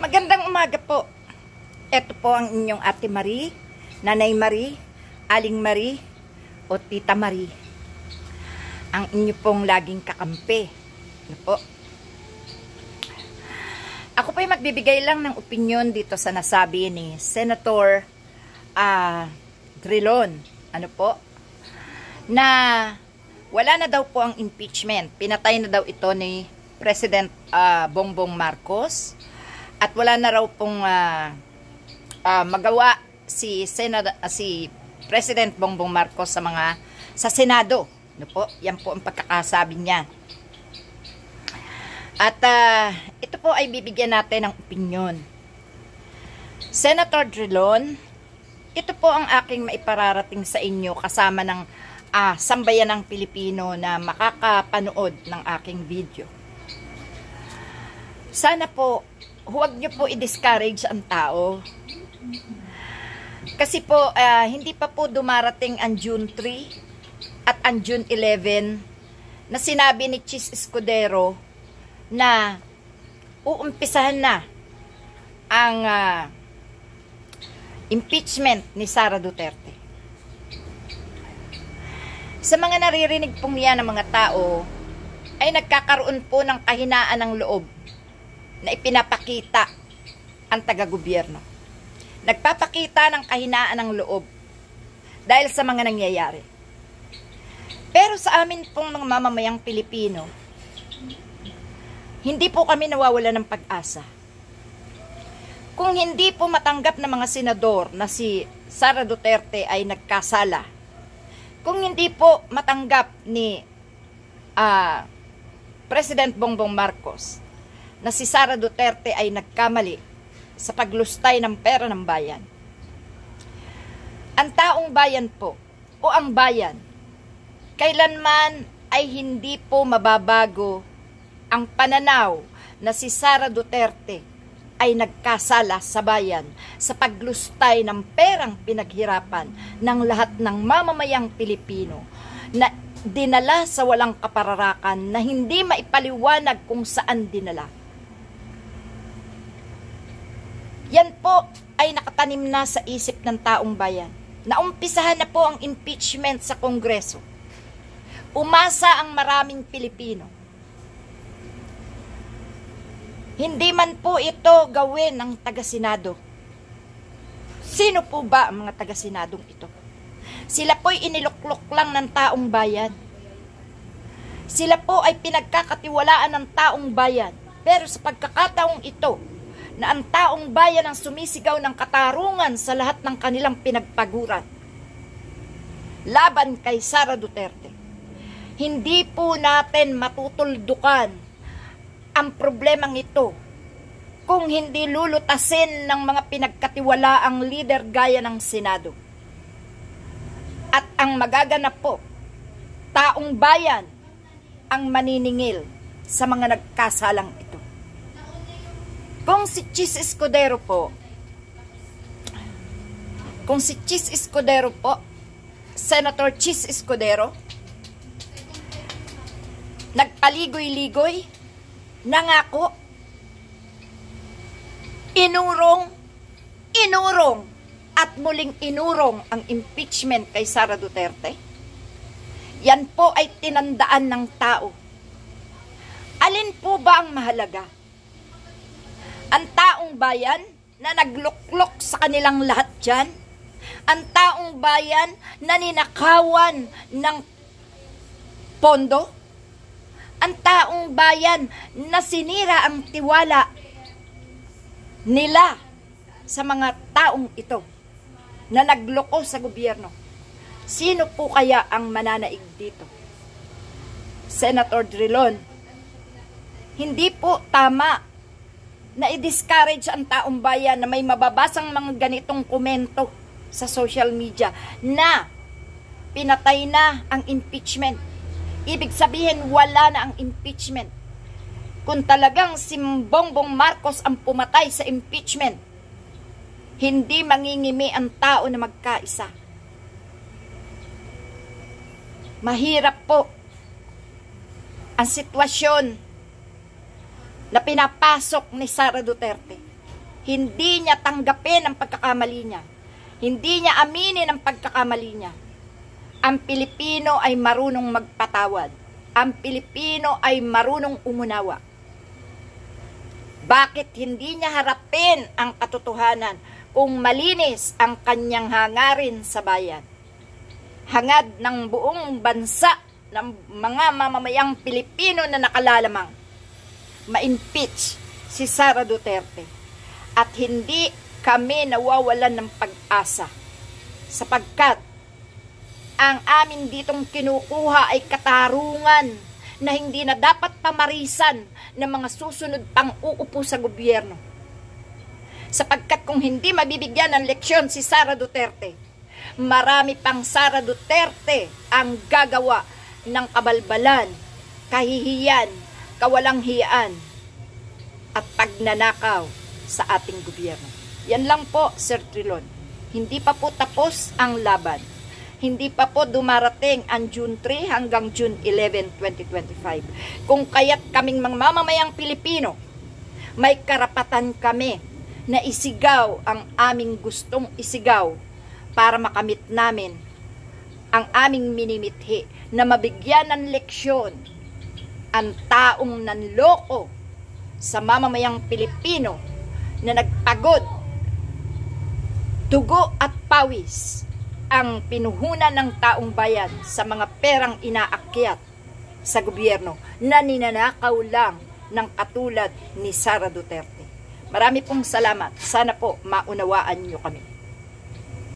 Magandang umaga po. Ito po ang inyong Ate Marie, Nanay Marie, Aling Marie, o Tita Marie. Ang inyo pong laging kakampi. Ano po? Ako po'y magbibigay lang ng opinyon dito sa nasabi ni Senator Drilon. Ano po? Na wala na daw po ang impeachment. Pinatay na daw ito ni President Bongbong Marcos. At wala na raw pong magawa si President Bongbong Marcos sa Senado. Ano po? Yan po ang pagkakasabi niya. At ito po ay bibigyan natin ng opinyon. Senator Drilon, ito po ang aking maipararating sa inyo kasama ng sambayanang Pilipino na makakapanood ng aking video. Sana po, huwag niyo po i-discourage ang tao. Kasi po, hindi pa po dumarating ang June 3 at ang June 11 na sinabi ni Chis Escudero na uumpisahan na ang impeachment ni Sara Duterte. Sa mga naririnig pong yan ng mga tao, ay nagkakaroon po ng kahinaan ng loob na ipinapakita ang taga-gobyerno. Nagpapakita ng kahinaan ng loob dahil sa mga nangyayari. Pero sa amin pong mga mamamayang Pilipino, hindi po kami nawawala ng pag-asa. Kung hindi po matanggap ng mga senador na si Sara Duterte ay nagkasala, kung hindi po matanggap ni President Bongbong Marcos na si Sara Duterte ay nagkamali sa paglustay ng pera ng bayan, ang taong bayan po o ang bayan kailanman ay hindi po mababago ang pananaw na si Sara Duterte ay nagkasala sa bayan sa paglustay ng perang pinaghirapan ng lahat ng mamamayang Pilipino na dinala sa walang kapararakan na hindi maipaliwanag kung saan dinala. Yan po ay nakatanim na sa isip ng taong bayan. Naumpisahan na po ang impeachment sa Kongreso. Umasa ang maraming Pilipino. Hindi man po ito gawin ng taga-Senado. Sino po ba ang mga taga-Senadong ito? Sila po'y iniluklok lang ng taong bayan. Sila po ay pinagkakatiwalaan ng taong bayan. Pero sa pagkakataong ito, na ang taong bayan ang sumisigaw ng katarungan sa lahat ng kanilang pinagpaguran laban kay Sara Duterte, hindi po natin matutuldukan ang problemang ito kung hindi lulutasin ng mga pinagkatiwalaang leader gaya ng Senado. At ang magaganap po, taong bayan ang maniningil sa mga nagkasalang ito. Kung si Chis Escudero po, Senator Chis Escudero, nagpaligoy-ligoy, nangako, inurong, at muling inurong ang impeachment kay Sara Duterte, yan po ay tinandaan ng tao. Alin po ba ang mahalaga? Ang taong bayan na nagluklok sa kanilang lahat dyan? Ang taong bayan na ninakawan ng pondo? Ang taong bayan na sinira ang tiwala nila sa mga taong ito na nagloko sa gobyerno? Sino po kaya ang mananaig dito? Senator Drilon, hindi po tama na i-discourage ang taong bayan na may mababasang mga ganitong komento sa social media na pinatay na ang impeachment. Ibig sabihin, wala na ang impeachment. Kung talagang si Bongbong Marcos ang pumatay sa impeachment, hindi mangingimi ang tao na magkaisa. Mahirap po ang sitwasyon na pinapasok ni Sara Duterte. Hindi niya tanggapin ang pagkakamali niya. Hindi niya aminin ang pagkakamali niya. Ang Pilipino ay marunong magpatawad. Ang Pilipino ay marunong umunawa. Bakit hindi niya harapin ang katotohanan kung malinis ang kanyang hangarin sa bayan? Hangad ng buong bansa ng mga mamamayang Pilipino na nakalalamang ma-impeach si Sara Duterte. At hindi kami nawawalan ng pag-asa sapagkat ang amin ditong kinukuha ay katarungan na hindi na dapat pamarisan ng mga susunod pang uupo sa gobyerno. Sapagkat kung hindi mabibigyan ng leksyon si Sara Duterte, marami pang Sara Duterte ang gagawa ng kabalbalan, kahihiyan, kawalanghiyaan, at pagnanakaw sa ating gobyerno. Yan lang po, Sir Trilon. Hindi pa po tapos ang laban. Hindi pa po dumarating ang June 3 hanggang June 11, 2025. Kung kaya't kaming mga mamamayang Pilipino, may karapatan kami na isigaw ang aming gustong isigaw para makamit namin ang aming minimithi na mabigyan ng leksyon ang taong nanloko sa mamamayang Pilipino na nagpagod, dugo at pawis ang pinuhunan ng taong bayan sa mga perang inaakyat sa gobyerno na ninanakaw lang ng katulad ni Sara Duterte. Marami pong salamat. Sana po maunawaan niyo kami.